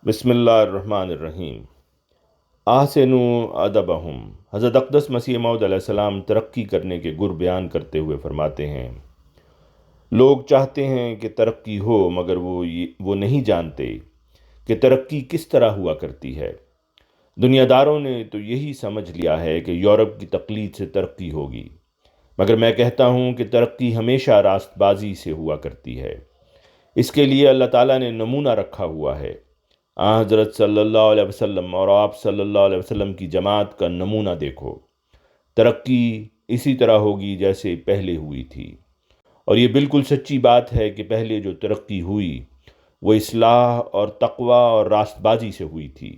بسم اللہ الرحمن الرحیم۔ احسنوا ادبہم۔ حضرت اقدس مسیح موعود علیہ السلام ترقی کرنے کے گر بیان کرتے ہوئے فرماتے ہیں، لوگ چاہتے ہیں کہ ترقی ہو مگر وہ نہیں جانتے کہ ترقی کس طرح ہوا کرتی ہے۔ دنیا داروں نے تو یہی سمجھ لیا ہے کہ یورپ کی تقلید سے ترقی ہوگی، مگر میں کہتا ہوں کہ ترقی ہمیشہ راست بازی سے ہوا کرتی ہے۔ اس کے لیے اللہ تعالیٰ نے نمونہ رکھا ہوا ہے۔ حضرت صلی اللہ علیہ وسلم اور آپ صلی اللہ علیہ وسلم کی جماعت کا نمونہ دیکھو۔ ترقی اسی طرح ہوگی جیسے پہلے ہوئی تھی، اور یہ بالکل سچی بات ہے کہ پہلے جو ترقی ہوئی وہ اصلاح اور تقوی اور راست بازی سے ہوئی تھی،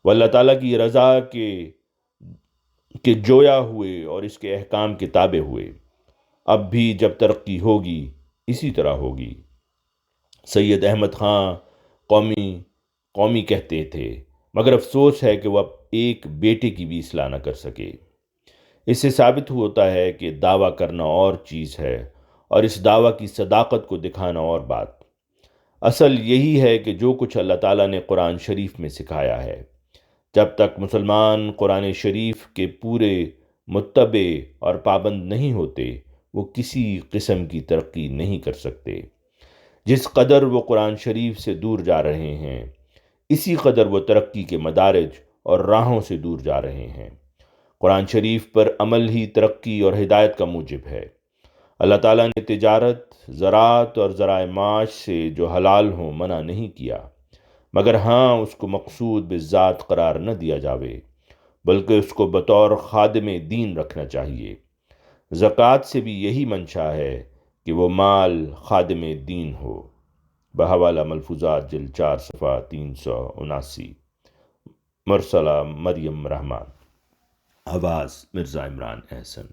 وہ اللہ تعالیٰ کی رضا کے جویا ہوئے اور اس کے احکام کے تابع ہوئے۔ اب بھی جب ترقی ہوگی اسی طرح ہوگی۔ سید احمد خان قومی کہتے تھے، مگر افسوس ہے کہ وہ ایک بیٹے کی بھی اصلاح نہ کر سکے۔ اس سے ثابت ہوتا ہے کہ دعویٰ کرنا اور چیز ہے اور اس دعویٰ کی صداقت کو دکھانا اور بات۔ اصل یہی ہے کہ جو کچھ اللہ تعالیٰ نے قرآن شریف میں سکھایا ہے، جب تک مسلمان قرآن شریف کے پورے متبع اور پابند نہیں ہوتے، وہ کسی قسم کی ترقی نہیں کر سکتے۔ جس قدر وہ قرآن شریف سے دور جا رہے ہیں، اسی قدر وہ ترقی کے مدارج اور راہوں سے دور جا رہے ہیں۔ قرآن شریف پر عمل ہی ترقی اور ہدایت کا موجب ہے۔ اللہ تعالیٰ نے تجارت، زراعت اور ذرائع معاش سے جو حلال ہوں منع نہیں کیا، مگر ہاں اس کو مقصود بالذات قرار نہ دیا جاوے، بلکہ اس کو بطور خادم دین رکھنا چاہیے۔ زکوٰۃ سے بھی یہی منشا ہے کہ وہ مال خادم دین ہو۔ بحوالہ ملفوظات جلد 4 صفحہ 379۔ مرسلہ مریم رحمان۔ آواز مرزا عمران احسن۔